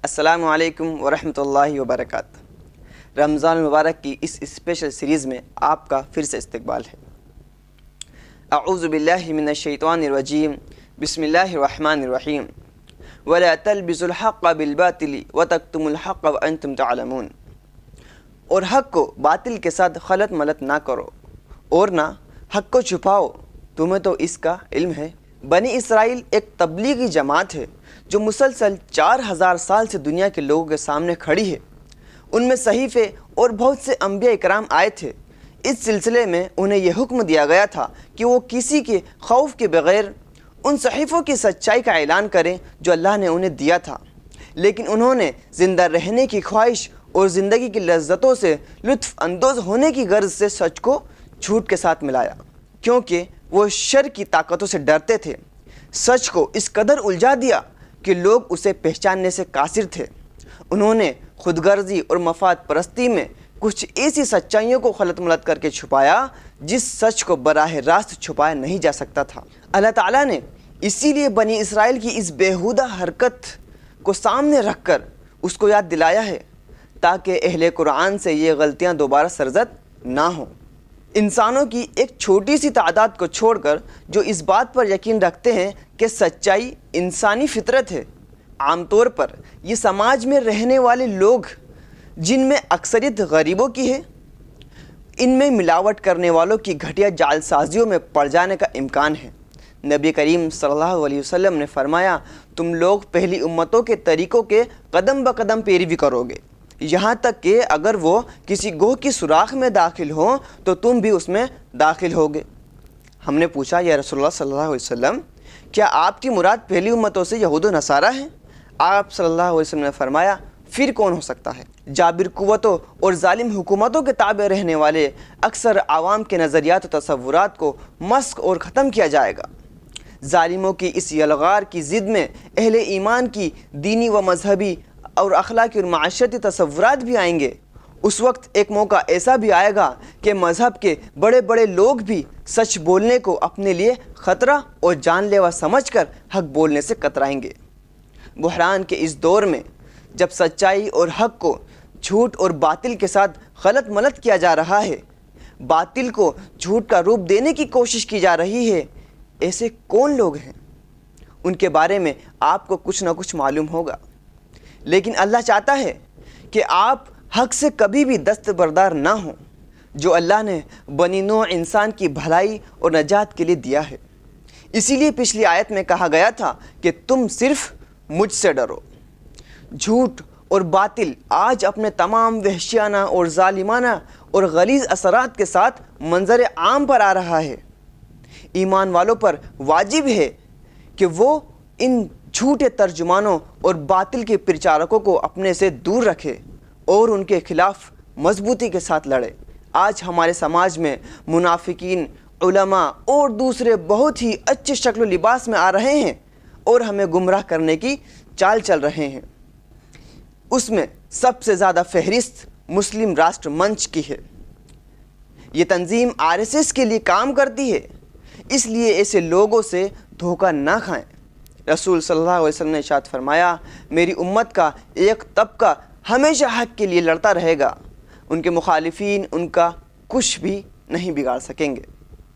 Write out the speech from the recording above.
السلام علیکم ورحمۃ اللہ وبرکاتہ۔ رمضان المبارک کی اس اسپیشل سیریز میں آپ کا پھر سے استقبال ہے۔ اعوذ باللہ من الشیطان الرجیم، بسم اللہ الرحمن الرحیم۔ ولا تلبسوا الحق بالباطل وتکتموا الحق وانتم تعلمون۔ اور حق کو باطل کے ساتھ خلط ملط نہ کرو اور نہ حق کو چھپاؤ، تمہیں تو اس کا علم ہے۔ بنی اسرائیل ایک تبلیغی جماعت ہے جو مسلسل 4000 سال سے دنیا کے لوگوں کے سامنے کھڑی ہے۔ ان میں صحیفے اور بہت سے انبیاء اکرام آئے تھے۔ اس سلسلے میں انہیں یہ حکم دیا گیا تھا کہ وہ کسی کے خوف کے بغیر ان صحیفوں کی سچائی کا اعلان کریں جو اللہ نے انہیں دیا تھا، لیکن انہوں نے زندہ رہنے کی خواہش اور زندگی کی لذتوں سے لطف اندوز ہونے کی غرض سے سچ کو جھوٹ کے ساتھ ملایا، کیونکہ وہ شر کی طاقتوں سے ڈرتے تھے۔ سچ کو اس قدر الجھا دیا کہ لوگ اسے پہچاننے سے قاصر تھے۔ انہوں نے خود غرضی اور مفاد پرستی میں کچھ ایسی سچائیوں کو خلط ملط کر کے چھپایا جس سچ کو براہ راست چھپایا نہیں جا سکتا تھا۔ اللہ تعالیٰ نے اسی لیے بنی اسرائیل کی اس بیہودہ حرکت کو سامنے رکھ کر اس کو یاد دلایا ہے تاکہ اہل قرآن سے یہ غلطیاں دوبارہ سرزد نہ ہوں۔ انسانوں کی ایک چھوٹی سی تعداد کو چھوڑ کر جو اس بات پر یقین رکھتے ہیں کہ سچائی انسانی فطرت ہے، عام طور پر یہ سماج میں رہنے والے لوگ جن میں اکثریت غریبوں کی ہے، ان میں ملاوٹ کرنے والوں کی گھٹیا جال سازیوں میں پڑ جانے کا امکان ہے۔ نبی کریم صلی اللہ علیہ وسلم نے فرمایا، تم لوگ پہلی امتوں کے طریقوں کے قدم بقدم پیروی کرو گے، یہاں تک کہ اگر وہ کسی گوہ کی سوراخ میں داخل ہوں تو تم بھی اس میں داخل ہوگے۔ ہم نے پوچھا، یا رسول اللہ صلی اللہ علیہ وسلم، کیا آپ کی مراد پہلی امتوں سے یہود و نصارہ ہیں؟ آپ صلی اللہ علیہ وسلم نے فرمایا، پھر کون ہو سکتا ہے؟ جابر قوتوں اور ظالم حکومتوں کے تابع رہنے والے اکثر عوام کے نظریات و تصورات کو مسخ اور ختم کیا جائے گا۔ ظالموں کی اس یلغار کی ضد میں اہل ایمان کی دینی و مذہبی اور اخلاقی اور معاشرتی تصورات بھی آئیں گے۔ اس وقت ایک موقع ایسا بھی آئے گا کہ مذہب کے بڑے بڑے لوگ بھی سچ بولنے کو اپنے لیے خطرہ اور جان لیوا سمجھ کر حق بولنے سے کترائیں گے۔ بحران کے اس دور میں جب سچائی اور حق کو جھوٹ اور باطل کے ساتھ خلط ملط کیا جا رہا ہے، باطل کو جھوٹ کا روپ دینے کی کوشش کی جا رہی ہے، ایسے کون لوگ ہیں؟ ان کے بارے میں آپ کو کچھ نہ کچھ معلوم ہوگا، لیکن اللہ چاہتا ہے کہ آپ حق سے کبھی بھی دستبردار نہ ہوں جو اللہ نے بنی نوع انسان کی بھلائی اور نجات کے لیے دیا ہے۔ اسی لیے پچھلی آیت میں کہا گیا تھا کہ تم صرف مجھ سے ڈرو۔ جھوٹ اور باطل آج اپنے تمام وحشیانہ اور ظالمانہ اور غلیظ اثرات کے ساتھ منظر عام پر آ رہا ہے۔ ایمان والوں پر واجب ہے کہ وہ ان جھوٹے ترجمانوں اور باطل کے پرچارکوں کو اپنے سے دور رکھے اور ان کے خلاف مضبوطی کے ساتھ لڑے۔ آج ہمارے سماج میں منافقین، علماء اور دوسرے بہت ہی اچھے شکل و لباس میں آ رہے ہیں اور ہمیں گمراہ کرنے کی چال چل رہے ہیں۔ اس میں سب سے زیادہ فہرست مسلم راشٹر منچ کی ہے۔ یہ تنظیم RSS کے لیے کام کرتی ہے، اس لیے ایسے لوگوں سے دھوکہ نہ کھائیں۔ رسول صلی اللہ علیہ وسلم نے ارشاد فرمایا، میری امت کا ایک طبقہ ہمیشہ حق کے لیے لڑتا رہے گا، ان کے مخالفین ان کا کچھ بھی نہیں بگاڑ سکیں گے۔